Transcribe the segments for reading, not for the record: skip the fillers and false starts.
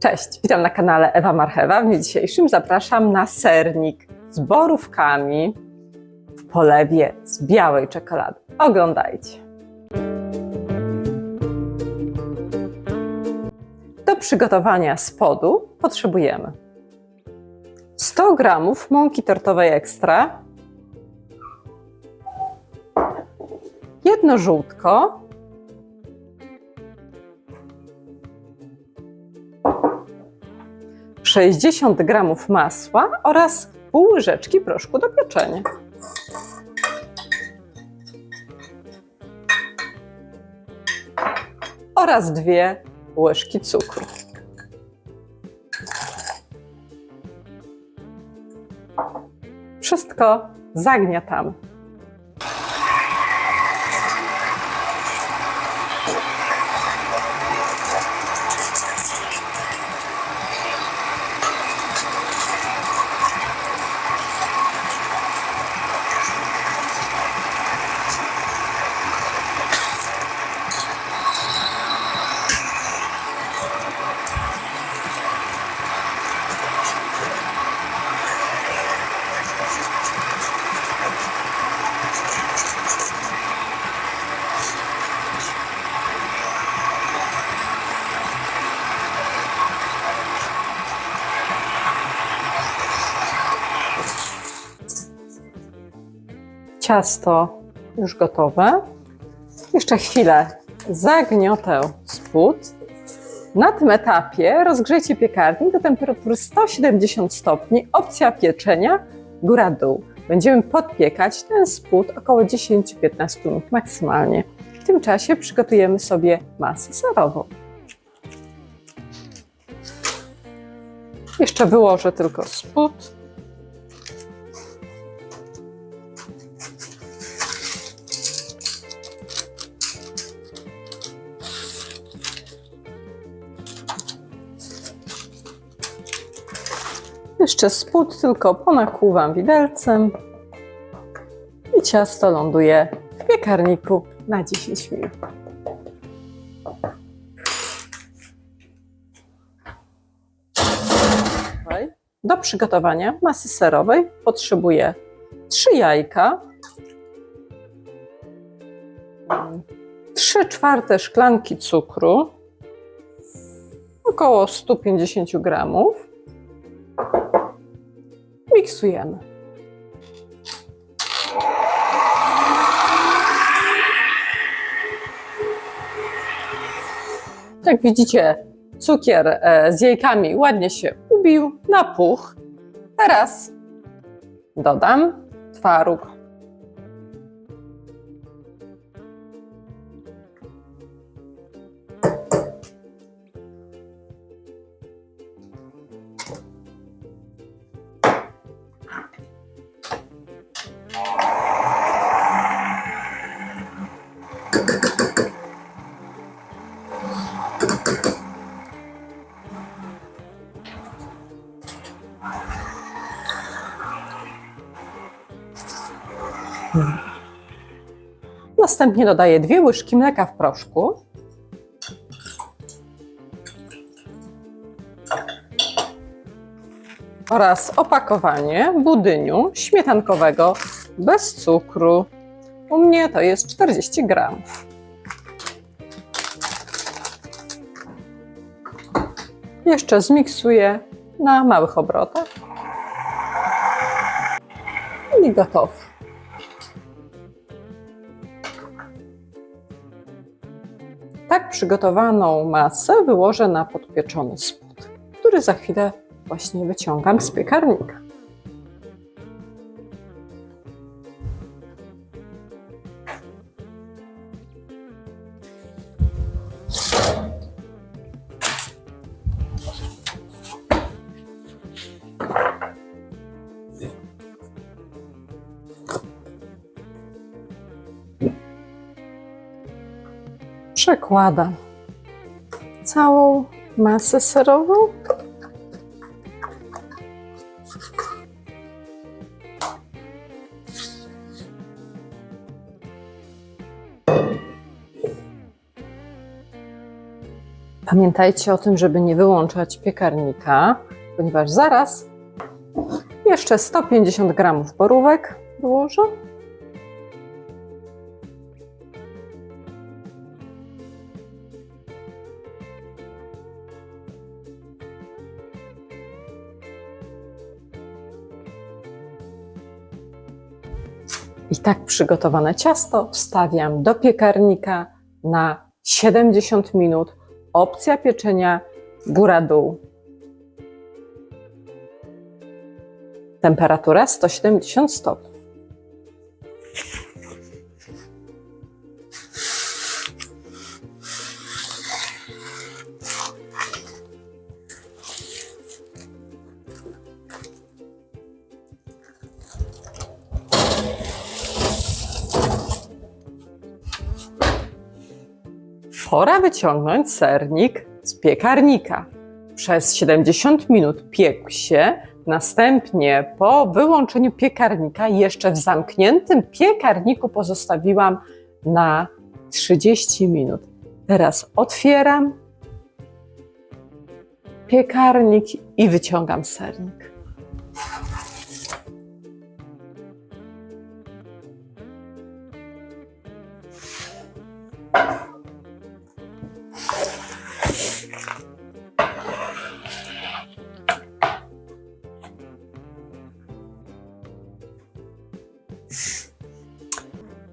Cześć, witam na kanale Ewa Marchewa. W dniu dzisiejszym zapraszam na sernik z borówkami w polewie z białej czekolady. Oglądajcie. Do przygotowania spodu potrzebujemy 100 g mąki tortowej ekstra, jedno żółtko, ,60 g masła oraz pół łyżeczki proszku do pieczenia. Oraz 2 łyżki cukru. Wszystko zagniatamy. Ciasto już gotowe. Jeszcze chwilę zagniotę spód. Na tym etapie rozgrzejcie piekarnik do temperatury 170 stopni. Opcja pieczenia góra-dół. Będziemy podpiekać ten spód około 10-15 minut maksymalnie. W tym czasie przygotujemy sobie masę serową. Jeszcze wyłożę tylko spód. Jeszcze spód tylko ponakłuwam widelcem i ciasto ląduje w piekarniku na 10 minut. Do przygotowania masy serowej potrzebuję 3 jajka, 3/4 szklanki cukru, około 150 g. Miksujemy. Jak widzicie, cukier z jajkami ładnie się ubił na puch. Teraz dodam twaróg. Następnie dodaję 2 łyżki mleka w proszku oraz opakowanie budyniu śmietankowego bez cukru. U mnie to jest 40 g. Jeszcze zmiksuję na małych obrotach i gotowe. Tak przygotowaną masę wyłożę na podpieczony spód, który za chwilę właśnie wyciągam z piekarnika. Przekładam całą masę serową . Pamiętajcie o tym, żeby nie wyłączać piekarnika, ponieważ zaraz jeszcze 150 gramów borówek dołożę. I tak przygotowane ciasto wstawiam do piekarnika na 70 minut. Opcja pieczenia góra-dół. Temperatura 170 stopni. Pora wyciągnąć sernik z piekarnika. Przez 70 minut piekł się, następnie po wyłączeniu piekarnika jeszcze w zamkniętym piekarniku pozostawiłam na 30 minut. Teraz otwieram piekarnik i wyciągam sernik.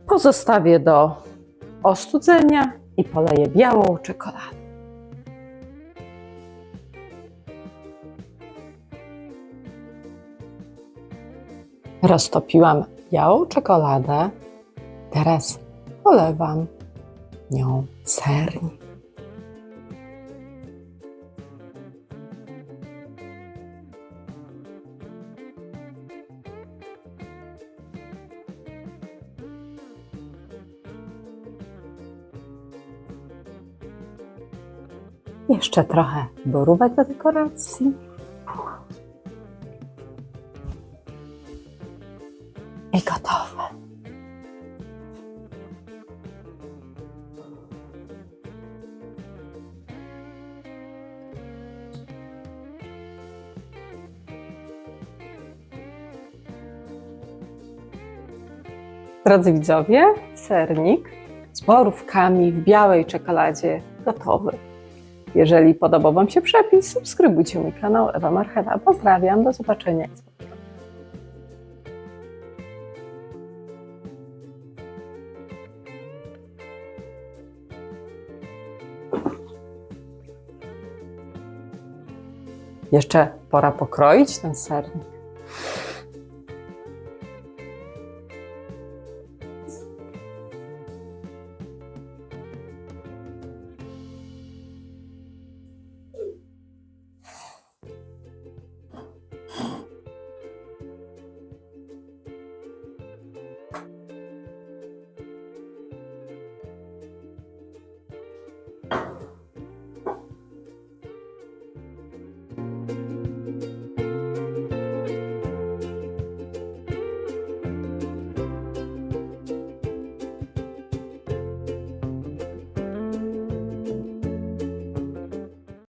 Pozostawię do ostudzenia i poleję białą czekoladę. Roztopiłam białą czekoladę, teraz polewam nią sernik. Jeszcze trochę borówek do dekoracji. I gotowe. Drodzy widzowie, sernik z borówkami w białej czekoladzie gotowy. Jeżeli podobał Wam się przepis, subskrybujcie mój kanał Ewa Marchewa. Pozdrawiam, do zobaczenia. Jeszcze pora pokroić ten sernik.